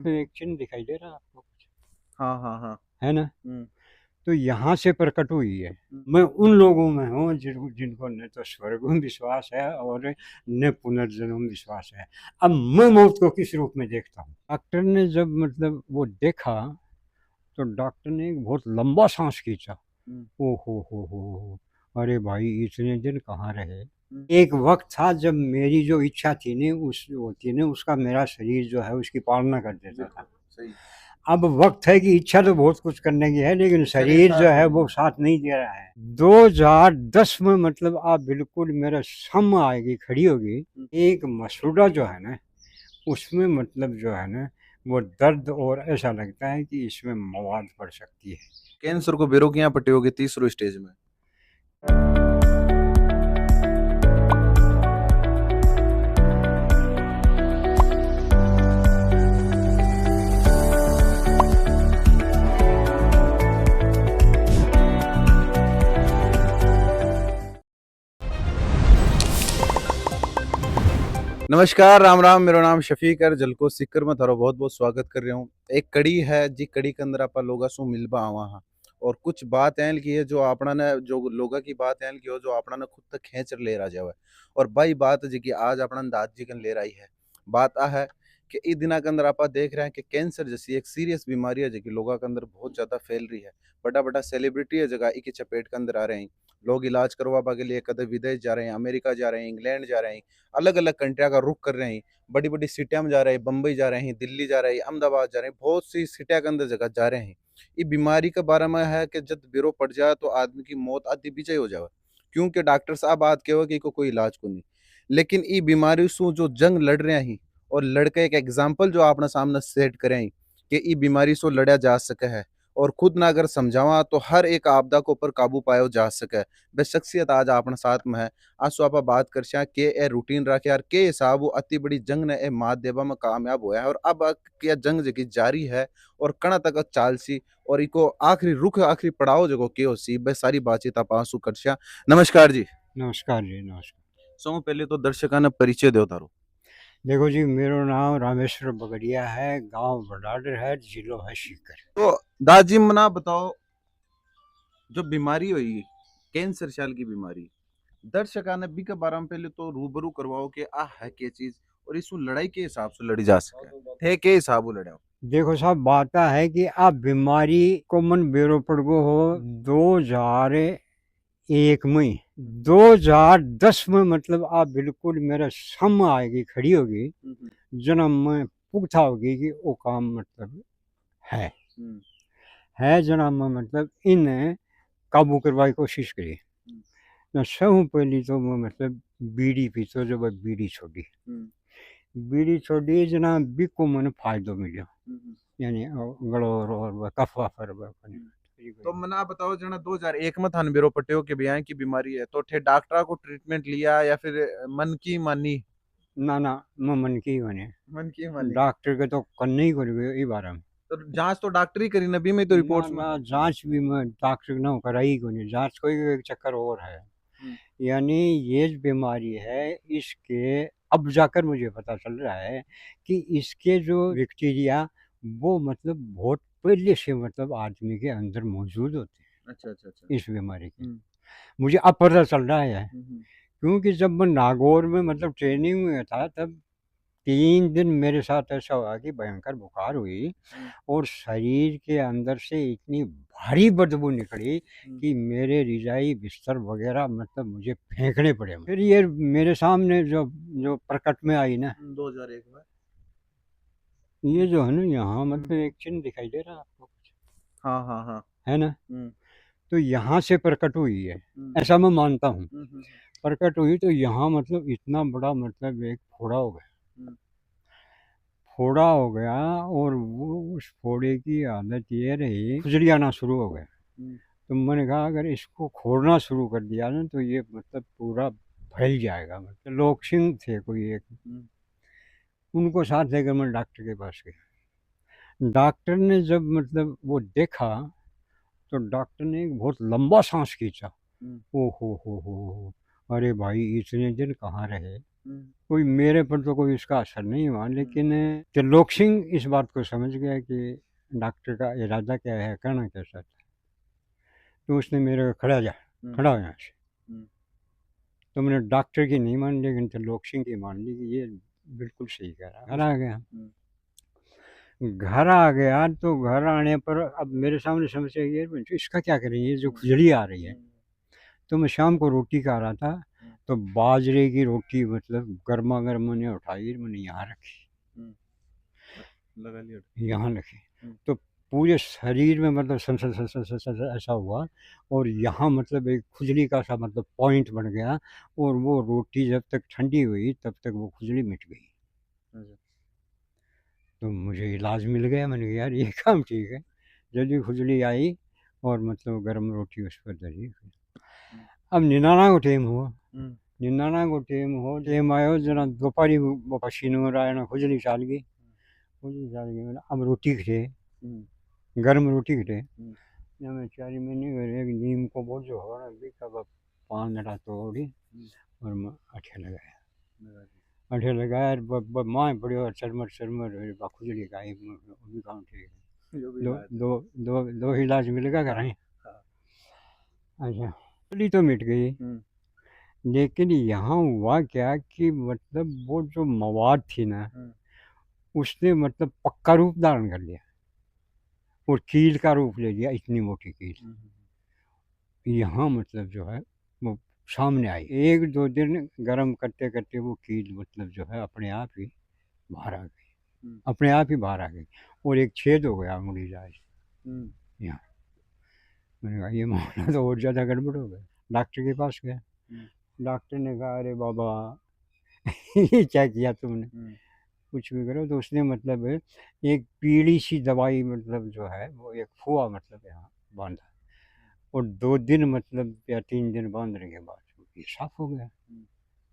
पे एक चिन्ह दिखाई दे रहा है आपको कुछ? हाँ, हाँ, हाँ। है ना? हुँ, तो यहाँ से प्रकट हुई है। हुँ। मैं उन लोगों में हूँ जिनको न तो स्वर्ग में विश्वास है और न पुनर्जन्म विश्वास है। अब मैं मौत को किस रूप में देखता हूँ? डॉक्टर ने जब मतलब वो देखा, तो डॉक्टर ने एक बहुत लंबा साँस खींचा। हुँ, ओ हो! अरे भाई इतने दिन कहाँ रहे? हुँ। एक वक़्त था जब मेरी जो इच्छा थी न उस होती न उसका मेरा शरीर जो है उसकी पालना कर देता बिल्कुल, था। सही। अब वक़्त है कि इच्छा तो बहुत कुछ करने की है लेकिन शरीर शरीर साथ जो नहीं है दे वो रहा। साथ नहीं दे रहा है। 2010 में मतलब आप बिल्कुल मेरे सामने आएगी, खड़ी होगी। हुँ। एक मसूड़ा जो है ना, उसमें मतलब जो है ना, वो दर्द और ऐसा लगता है कि इसमें मौत पड़ सकती है। कैंसर को बेरोगियाँ पट्टी होगी तीसरे स्टेज में। नमस्कार, राम, राम मेरा नाम शफ़ीक है जलको सिक्कर में थारो बहुत-बहुत स्वागत कर रहा हूँ। एक कड़ी है जी कड़ी के अंदर आपां लोगा सु मिलबा आवा हाँ और कुछ बात ऐन की है जो आपणा ने जो लोगा की बात ऐन की हो जो आपणा ने खुद तक खींच ले रा जावे और बई बात जी की आज आपणा ने दाद जी कन ले आई है। बात आ है कि ई दिना के अंदर आपां देख रहे हैं कि कैंसर जैसी एक सीरियस बीमारी है जेकी लोगा के अंदर बहुत ज़्यादा फैल रही है। बड़ा-बड़ा सेलिब्रिटी है जगह इकी चपेट के अंदर आ रहे हैं। लोग इलाज करवाबा के लिए कदे विदेश जा रहे हैं, अमेरिका जा रहे हैं, इंग्लैंड जा रहे हैं। अलग-अलग कंट्रियाँ का रुख कर रहे हैं। बड़ी-बड़ी सिटियाँ में जा रहे हैं, बम्बई जा रहे हैं, दिल्ली जा रहे हैं, अहमदाबाद जा रहे हैं, बहुत सी सिटियाँ के अंदर जगह जा रहे हैं। ये बीमारी के बारे में है कि जब बिरो पड़ जाए तो आदमी की मौत आधी बीजे हो जावे। क्योंकि डॉक्टर साहब बात कहो कि इको कोई इलाज कोनी। लेकिन ई बीमारी सु जो जंग लड़ रहे हैं और लड़के एक एग्जाम्पल जो आपने सामने सेट करे हैं कि ई बीमारी से लड़ा जा सके है और खुद ना अगर समझावा तो हर एक आपदा को ऊपर काबू पायो जा सके। बे शख्सियत आज आपने साथ में है। आज सो आपा बात करछा के ए रूटीन रखे यार के हिसाब वो अति बड़ी जंग ने ए मात देबा में कामयाब होया है और अब क्या जंग जकी जारी है और कणा तक चालसी और इको आखिरी रुख आखिरी पड़ाव जको के होसी बे सारी बातचीत आप आंसू करछा। नमस्कार जी। नमस्कार जी, नमस्कार। सो पहले तो दर्शकां ने परिचय दो तारो। देखो जी, मेरा नाम रामेश्वर बगड़िया है, गाँव बडाडर है, जिलो है सीकर। तो दादी मना बताओ जो बीमारी हुई कैंसर शाल की बीमारी दर्शकां ने बी के बारे में पहले तो रूबरू करवाओ कि आ है के चीज और इसको लड़ाई के हिसाब से लड़ी जा सके थे के हिसाब से लड़ाओ। देखो साहब, बात है कि आप बीमारी को मन बेरो पड़ गो हो 2001 में। 2010 में मतलब आप बिल्कुल मेरे सामने आएगी, खड़ी होगी। हम्म, जन्म में पुख्ता होगी कि वो काम मतलब है। हम्म, है जन्म में मतलब इन्हें काबू करवाई कोशिश करी। हम्म, न सहूं पहली तो मैं मतलब बीड़ी पीतो जो मैं बीड़ी छोड़ी। हम्म, बीड़ी छोड़ी जना बिको मन फायदो मिलो। हम्म, यानी गड़ोर और कफ वफर हम्म। तो मना बताओ जना 2001 में थान बेरो पट्टियो के ब्याह की बीमारी है तो थे डॉक्टर को ट्रीटमेंट लिया या फिर मन की मानी। ना ना, मैं मन की ही बने। मन की मानी। डॉक्टर के तो करने ही कर ई बारे में। तो जांच तो डॉक्टर ही करी नबी में तो ना रिपोर्ट्स में। ना, जांच भी मैं डॉक्टर ना कराई को नहीं। जांच कोई एक चक्कर और है। हम्म, यानी ये जो बीमारी है इसके अब जाकर मुझे पता चल रहा है कि इसके जो बैक्टीरिया वो मतलब बहुत पहले से मतलब आदमी के अंदर मौजूद होते अच्छा अच्छा अच्छा। हैं इस बीमारी के। हम्म, मुझे अब पता चल रहा है हम्म, क्योंकि जब मैं नागौर में मतलब ट्रेनिंग में था तब 3 दिन मेरे साथ ऐसा हुआ कि भयंकर बुखार हुई हम्म, और शरीर के अंदर से इतनी भारी बदबू निकली हम्म, कि मेरे रजाई बिस्तर वगैरह मतलब मुझे फेंकने पड़े। फिर ये मेरे सामने जो जो प्रकट में आई ना, 2001 में। ये जो है ना, यहाँ मतलब एक चिन्ह दिखाई दे रहा है आपको कुछ? हाँ हाँ हाँ। है ना? हम्म, तो यहाँ से प्रकट हुई है, हम्म, ऐसा मैं मानता हूँ। हम्म, प्रकट हुई तो यहाँ मतलब इतना बड़ा मतलब एक फोड़ा हो गया। हम्म, फोड़ा हो गया और वो उस फोड़े की हालत ये रही, खुजली आना शुरू हो गया। हम्म, तो मैंने कहा अगर इसको खोदना शुरू कर दिया ना तो ये मतलब पूरा फैल जाएगा। मतलब लोग सिंह थे कोई एक, हम्म, उनको साथ लेकर मैं डॉक्टर के पास गया। डॉक्टर ने जब मतलब वो देखा, तो डॉक्टर ने एक बहुत लंबा सांस खींचा। हम्म, ओ हो! अरे भाई इतने दिन कहाँ रहे? कोई मेरे पर तो कोई इसका असर नहीं हुआ, लेकिन त्रिलोक सिंह इस बात को समझ गया कि डॉक्टर का इरादा क्या है, करना क्या चाहता है। तो उसने मेरे को खड़ा हो यहाँ से। तो मैंने डॉक्टर की नहीं मानी, लेकिन त्रिलोक सिंह की मान ली कि ये बिल्कुल सही कह रहा है। घर आ गया। घर आ गया तो घर आने पर अब मेरे सामने समस्या ये है, तो इसका क्या करें, ये जो खुजली आ रही है। तो मैं शाम को रोटी खा रहा था, तो बाजरे की रोटी मतलब गर्मा गर्म मैंने उठाई, मैंने यहाँ रखी, लगा लिया। यहाँ रखी। तो पूरे शरीर में मतलब सन सन सन सन सन सन सन ऐसा हुआ, और यहाँ मतलब एक खुजली का सा मतलब पॉइंट बन गया, और वो रोटी जब तक ठंडी हुई तब तक वो खुजली मिट गई। तो मुझे इलाज मिल गया। मैंने कहा यार ये काम ठीक है। जल्दी खुजली आई और मतलब गर्म रोटी उस पर धरी। अब निनाना को टाइम हुआ, निनाना को टाइम आयो, जना दोपहरी वो पसीनो हो रहा है ना, खुजली चाल गई, मैंने अब रोटी खटे, गर्म रोटी खटे। जब मैं 4 महीने करे एक नीम को बोझ जो हो रहा भी कब 5 डंडा तोड़ी, और मैं अठे लगाया माँ पड़ियो चरमर खुजली का भी काम ठीक है। दो इलाज मिल गया घर ही। अच्छा, खुजली तो मिट गई, लेकिन यहाँ हुआ क्या कि मतलब वो जो मवाद थी ना, उसने मतलब पक्का रूप धारण कर लिया, और कील का रूप ले लिया, इतनी मोटी कील। यहाँ मतलब जो है वो सामने आई। 1-2 दिन गर्म करते करते वो कील मतलब जो है अपने आप ही बाहर आ गई, अपने आप ही बाहर आ गई, और एक छेद हो गया मुड़ी जाए यहाँ। मैंने कहा ये मामला तो और ज़्यादा गड़बड़ हो गया। डॉक्टर के पास गया, डॉक्टर ने कहा अरे बाबा ये क्या किया तुमने, कुछ भी करो। तो उसने मतलब एक पीली सी दवाई मतलब जो है वो एक फुआ मतलब यहाँ बांधा, और 2 दिन मतलब या 3 दिन बांधने के बाद ये साफ हो गया,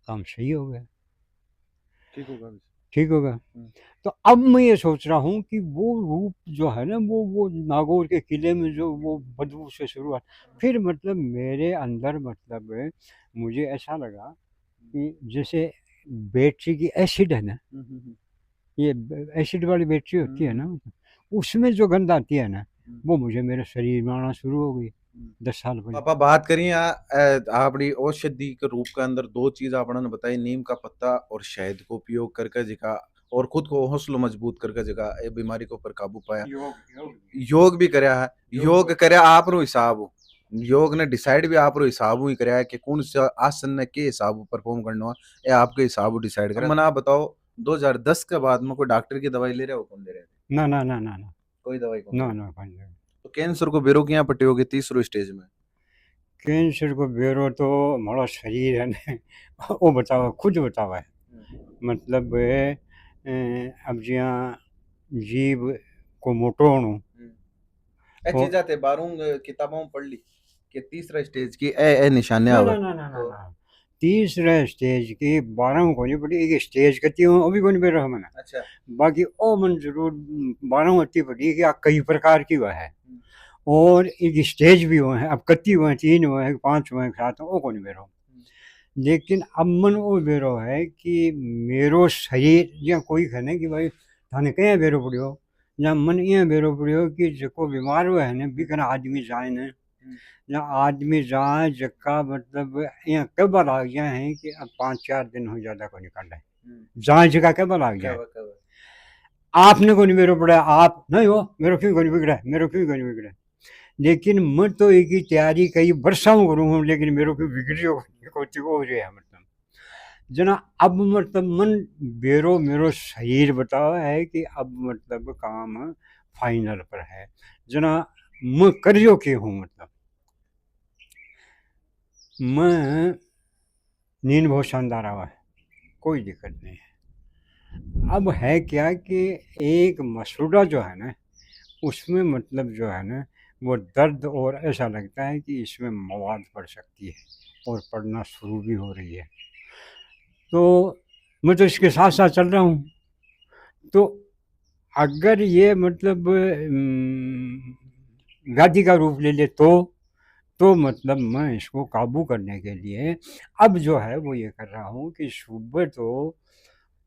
काम सही हो गया, ठीक होगा। तो अब मैं ये सोच रहा हूँ कि वो रूप जो है ना, वो नागौर के किले में जो वो बदबू से शुरुआत, फिर मतलब मेरे अंदर मतलब मुझे ऐसा लगा कि जैसे बैटरी की एसिड है ना, ये एसिड वाली बैटरी होती है ना, उसमें जो गंध आती है ना, वो मुझे मेरे शरीर में आना शुरू हो गई 10 साल पहले। पापा बात करिए आपड़ी औषधि के रूप के अंदर 2 चीज आपने ने बताई, नीम का पत्ता और शहद को उपयोग करके जिका, और खुद को हौसला मजबूत करके जिका ये बीमारी के ऊपर काबू पाया। योग भी करया है, योग करया आप रो हिसाब, योग ने डिसाइड भी आप रो हिसाब ही करया है कि कौन सा आसन ने के हिसाब परफॉर्म करना है, ये आपके हिसाब डिसाइड करे। मना बताओ 2010 के बाद में कोई डॉक्टर की दवाई ले रहे हो, कौन ले रहे थे? ना ना ना ना ना, कोई दवाई कौन? ना ना कौन ले। तो कैंसर को बेरो किया पट्टी होगी तीसरे स्टेज में? कैंसर को बेरो तो हमारा शरीर है ना वो बतावा, खुद बतावा है। मतलब अब जिया जीव को मोटो होणो, ए वो चीज़ा ते बारूं किताबों में पढ़ ली कि तीसरा स्टेज की ए निशाने ना आवे। ना ना ना ना ना, तीसरे स्टेज की 12 को नहीं पड़ी, एक स्टेज कती हूँ अभी को नहीं बेरो है मैंने। अच्छा, बाकी ओ मन जरूर 12 अति पड़ी कि कई प्रकार की वह है, और एक स्टेज भी हुए हैं, अब कत्ती हुए हैं, 3 हुए हैं, 5 हुए हैं, 7 वो कौन बेरो। लेकिन अब मन वो बेरो है कि मेरो शरीर या कोई कहने कि भाई थाने कहीं बेरो पड़ियो, या मन ये बेरो पड़ियो कि जो बीमार हुआ है ना बिकन आदमी जाए ना, या आदमी जाए जका मतलब यहाँ कब आ गया है कि अब 5-4 दिन हो ज़्यादा को निकल रहा है, जाए जगह कब आ गया। आपने को नहीं मेरो पड़ा, आप नहीं हो मेरो क्यों नहीं बिगड़ा, मेरो क्यों नहीं बिगड़ा। लेकिन मैं तो एक ही तैयारी कई वर्षों करूँ हूँ, लेकिन मेरे को बिगड़ी हो रहा है मतलब जना। अब मतलब मन बेरो मेरो शरीर बताओ है कि अब मतलब काम फाइनल पर है जना, मैं करियो के हूँ मतलब मैं नींद बहुत शानदार आवा है, कोई दिक्कत नहीं है। अब है क्या कि एक मसूड़ा जो है ना, उसमें मतलब जो है ना वो दर्द, और ऐसा लगता है कि इसमें मवाद पड़ सकती है, और पड़ना शुरू भी हो रही है। तो मैं तो इसके साथ साथ चल रहा हूँ। तो अगर ये मतलब व्याधि का रूप ले ले तो तो मतलब मैं इसको काबू करने के लिए अब जो है वो ये कर रहा हूँ कि सुबह तो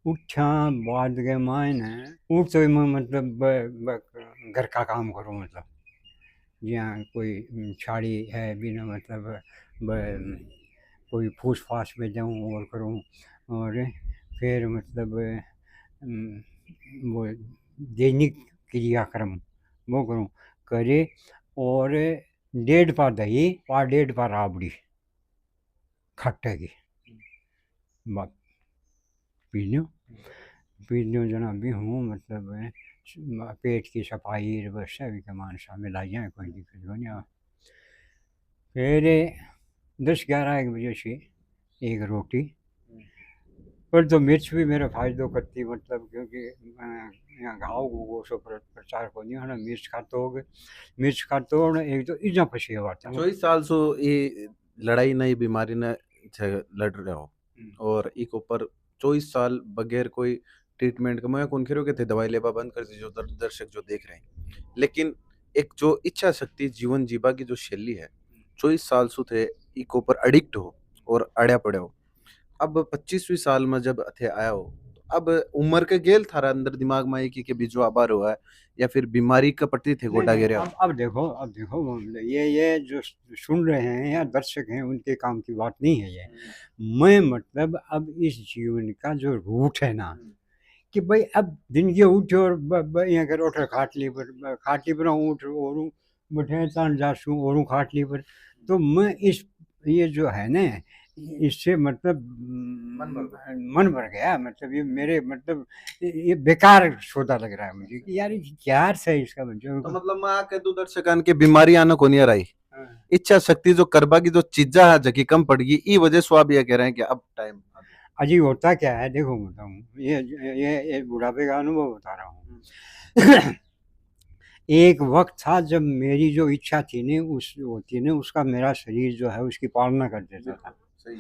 उठा बाद के मायने उठ तो मैं मतलब घर का काम करूँ, मतलब यहाँ कोई छाड़ी है बिना मतलब कोई फूस फास में जाऊँ और करूँ, और फिर मतलब अम, वो दैनिक क्रियाक्रम वो करूँ करे, और 1.5 पा दही और 1.5 पा राबड़ी खट्टे की बस पी लूँ, जना भी हूँ मतलब पेट की सफाई बस सभी के मान शामिल आ जाए, कोई दिक्कत हो नहीं। फिर 10-11 बजे से एक रोटी, पर तो मिर्च भी मेरा फायदो करती, मतलब क्योंकि यहाँ गाँव को सो प्रचार को नहीं है, मिर्च खाते हो गए, मिर्च खाते हो ना एक तो इजा फसी बात है। 24 साल से ये लड़ाई नई बीमारी ने लड़ रहे हो और एक ऊपर 24 साल बगैर कोई ट्रीटमेंट का मैं कौन खेरो के थे दवाई लेबा बंद कर दी जो दर्शक जो देख रहे हैं, लेकिन एक जो इच्छा शक्ति जीवन जीवा की जो शैली है 24 साल से थे एक ऊपर एडिक्ट हो और अड़या पड़े हो। अब 25वीं साल में जब थे आया हो तो अब उम्र के गेल थारा अंदर दिमाग में एक कि बीजो आबार हुआ है या फिर बीमारी का पट्टी थे गोटा नहीं, गिरे अब देखो वो ये जो सुन रहे हैं या दर्शक हैं उनके काम की बात नहीं है ये। मैं मतलब अब इस जीवन का जो रूट है ना, कि भाई अब दिन के उठ और यहाँ कर उठ खाटली पर उठ और बैठे तान जासू और खाटली पर, तो मैं इस ये जो है ना इससे मतलब मन भर गया, मतलब ये मेरे मतलब ये बेकार सौदा लग रहा है मुझे कि यार ये क्या अर्थ है इसका बच्चों तो का। मतलब मैं कह दूं दर्शकन के बीमारी आना को नहीं रही हाँ। इच्छा शक्ति जो करबा की जो चीजा है जकी कम पड़ गई ई वजह से आप ये कह रहे हैं कि अब टाइम अजी होता क्या है देखो बताऊँ, ये बुढ़ापे का अनुभव बता रहा हूँ। एक वक्त था जब मेरी जो इच्छा थी ना उस होती ना उसका मेरा शरीर जो है उसकी पालना कर देता था। सही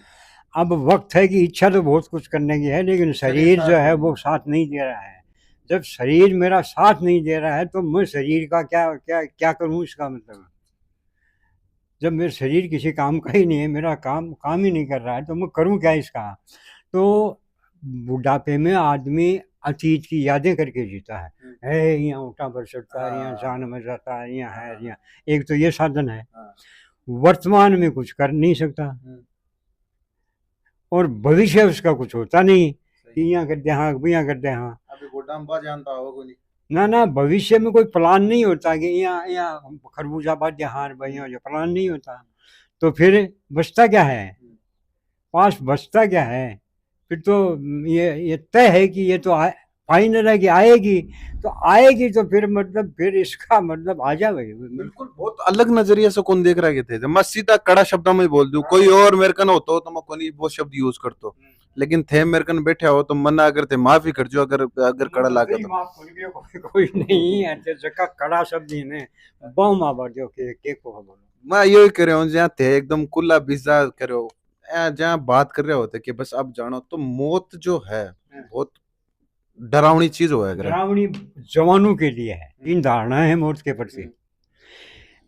अब वक्त है कि इच्छा तो बहुत कुछ करने की है लेकिन शरीर जो है वो साथ नहीं दे रहा है। जब शरीर मेरा साथ नहीं दे रहा है तो मैं शरीर का क्या क्या क्या करूँ इसका मतलब। जब मेरा शरीर किसी काम का ही नहीं है, मेरा काम काम ही नहीं कर रहा है, तो मैं करूँ क्या इसका। तो बुढ़ापे में आदमी अतीत की यादें करके जीता है यहाँ उठा पर सकता है, यहाँ जान में जाता है, यहाँ है यहाँ। एक तो ये साधन है, वर्तमान में कुछ कर नहीं सकता और भविष्य उसका कुछ होता नहीं कि यहाँ कर दे हाँ यहाँ कर दे हाँ। अभी गोदाम बा जानता होगा नहीं ना भविष्य में कोई प्लान नहीं होता कि यहाँ यहाँ खरबूजा बाद यहाँ भाई यहाँ जो प्लान नहीं होता, तो फिर बचता क्या है, पास बचता क्या है। फिर तो ये तय है कि ये तो फाइनल है कि आएगी, तो आएगी तो फिर मतलब फिर इसका मतलब आ जा भाई। बिल्कुल बहुत अलग नजरिए से कौन देख रहा है थे मैं सीधा कड़ा शब्दों में बोल दूं कोई और मेरे कन होता तो मैं कोई वो शब्द यूज करतो लेकिन थे मेरे कन बैठे हो तो मना अगर थे माफी कर जो अगर अगर कड़ा लागे तो माफ कर दियो, कोई नहीं है तो जका कड़ा शब्द ही ने बहु मां बार दियो के को बोलो। मैं यही कह रहा हूँ जहाँ थे एकदम खुला बिजा करो जहाँ बात कर रहे होते कि बस अब जानो तो मौत जो है बहुत डरावनी चीज हो है अगर डरावनी जवानों के लिए है। तीन धारणाएं हैं मौत के प्रति।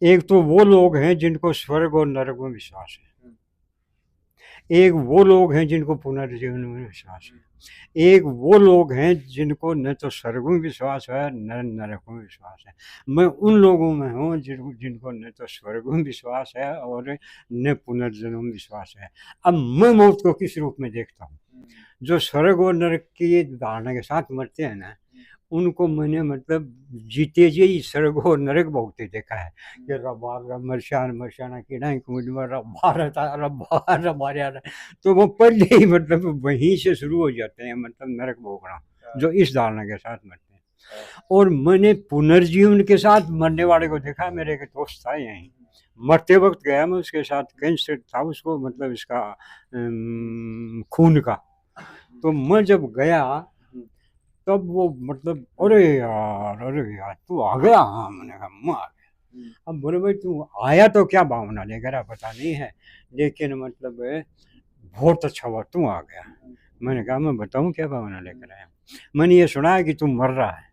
एक तो वो लोग हैं जिनको स्वर्ग और नरक में विश्वास है, एक वो लोग हैं जिनको पुनर्जीवन में विश्वास है, एक वो लोग हैं जिनको न तो स्वर्ग में विश्वास है न नरक में विश्वास है। मैं उन लोगों में हूँ जिनको न तो स्वर्ग में विश्वास है और न पुनर्जन्म में विश्वास है। अब मैं मौत को किस रूप में देखता हूँ, जो स्वर्ग और नरक की धारणा के साथ मरते हैं ना उनको मैंने मतलब जीते जी स्वर्ग और नरक भोगते देखा है कि रब्बा मरशान मरशाना कीड़ा कुमिडवा रब्बा रहता रब्बा रब्बा रहा, तो वो पहले ही मतलब वहीं से शुरू हो जाते हैं मतलब नरक भोगना, जो इस धारणा के साथ मरते हैं। और मैंने पुनर्जीवन के साथ मरने वाले को देखा, मेरे एक दोस्त था यहीं मरते वक्त गया मैं उसके साथ, कैंसर था उसको मतलब इसका खून का। तो मैं जब गया तब वो मतलब अरे यार तू आ गया, हाँ मैंने कहा मैं आ गया। अब बोले भाई तू आया तो क्या भावना लेकर आ पता नहीं है, लेकिन मतलब बहुत अच्छा हुआ तू आ गया। मैंने कहा मैं बताऊं क्या भावना लेकर आया, मैंने ये सुना है कि तू मर रहा है,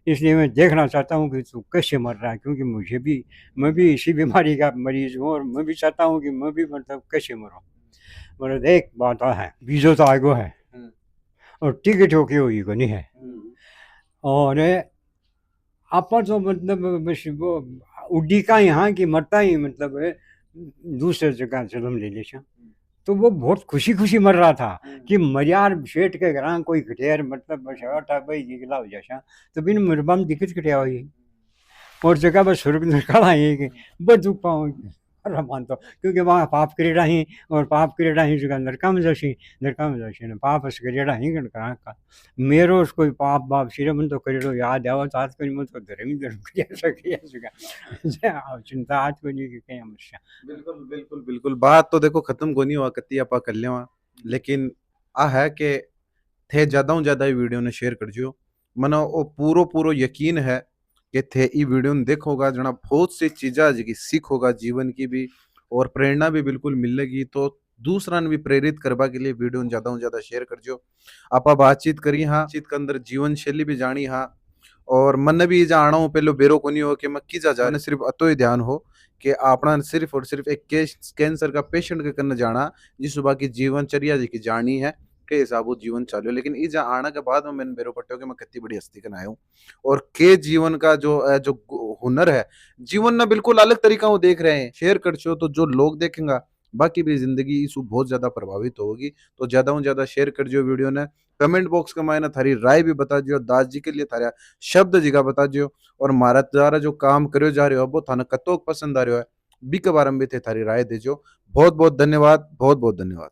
इसलिए मैं देखना चाहता हूँ कि तू कैसे मर रहा है, क्योंकि मैं भी इसी बीमारी का मरीज हूँ और मैं भी चाहता हूँ कि मैं भी मतलब कैसे मरूँ। मतलब एक बात है, बीजो तो आगो है और टिकट होके हुई को नहीं है। और आपा तो मतलब बस वो उड्डी का यहाँ की मरता ही मतलब दूसरे जगह जन्म ले लेशा। तो वो बहुत खुशी खुशी मर रहा था कि मरियार सेठ के घर कोई घटेर मतलब बस हटा भाई निकला हो जैसा। तो बिन मरबाम दिक्कत कटिया हुई और जगह बस स्वर्ग निकाला है कि बदू पाऊँ अरे मानतो, क्योंकि वहाँ पाप करेड़ा ही और पाप करेड़ा ही जगह नरका में जाशी ने पाप अस करेड़ा ही गण करा का मेरो कोई पाप बाप सिरे मन तो करेड़ो याद आवा तो आज कोई मन तो धर्म करिया सकिया जगह चिंता आज कोई नहीं के हमेशा। बिल्कुल बिल्कुल बिल्कुल बात तो देखो खत्म को नहीं हुआ कत्ती आपा कर ले लेकिन आ है कि थे ज्यादा ज्यादा वीडियो ने शेयर कर जियो मनो वो पूरो पूरो यकीन है कि थे ई वीडियो ने देखोगा जना बहुत सी चीजा जी सीख होगा जीवन की भी और प्रेरणा भी बिल्कुल मिलेगी। तो दूसरा ने भी प्रेरित करवा के लिए वीडियो ज्यादा ज्यादा शेयर कर जो आपा बातचीत करी हाँ बातचीत के अंदर जीवन शैली भी जानी हाँ और मन भी जाना हो पहले बेरो को नहीं हो कि मैं की जा मैंने सिर्फ अतो ही ध्यान हो कि आपना सिर्फ और सिर्फ एक कैंसर का पेशेंट के करने जाना जिस बाकी जीवनचर्या जी की जानी है के हिसाब वो जीवन चालू लेकिन ई जा आने के बाद में मैंने बेरो पट्टे कि मैं कितनी बड़ी हस्ती का आया हूँ और के जीवन का जो हुनर है जीवन ना बिल्कुल अलग तरीका वो देख रहे हैं शेयर कर तो जो लोग देखेंगे बाकी भी जिंदगी इसु बहुत ज्यादा प्रभावित होगी। तो ज्यादा शेयर कर जो वीडियो ने कमेंट बॉक्स के मायने थारी राय भी बता दियो दास जी के लिए थारा शब्द जी का बता दियो और मारा द्वारा जो काम करो जा रहे हो वो थाना कतोक पसंद आ रहा है बी के बारे में भी थे थारी राय दे जो बहुत बहुत धन्यवाद बहुत बहुत धन्यवाद।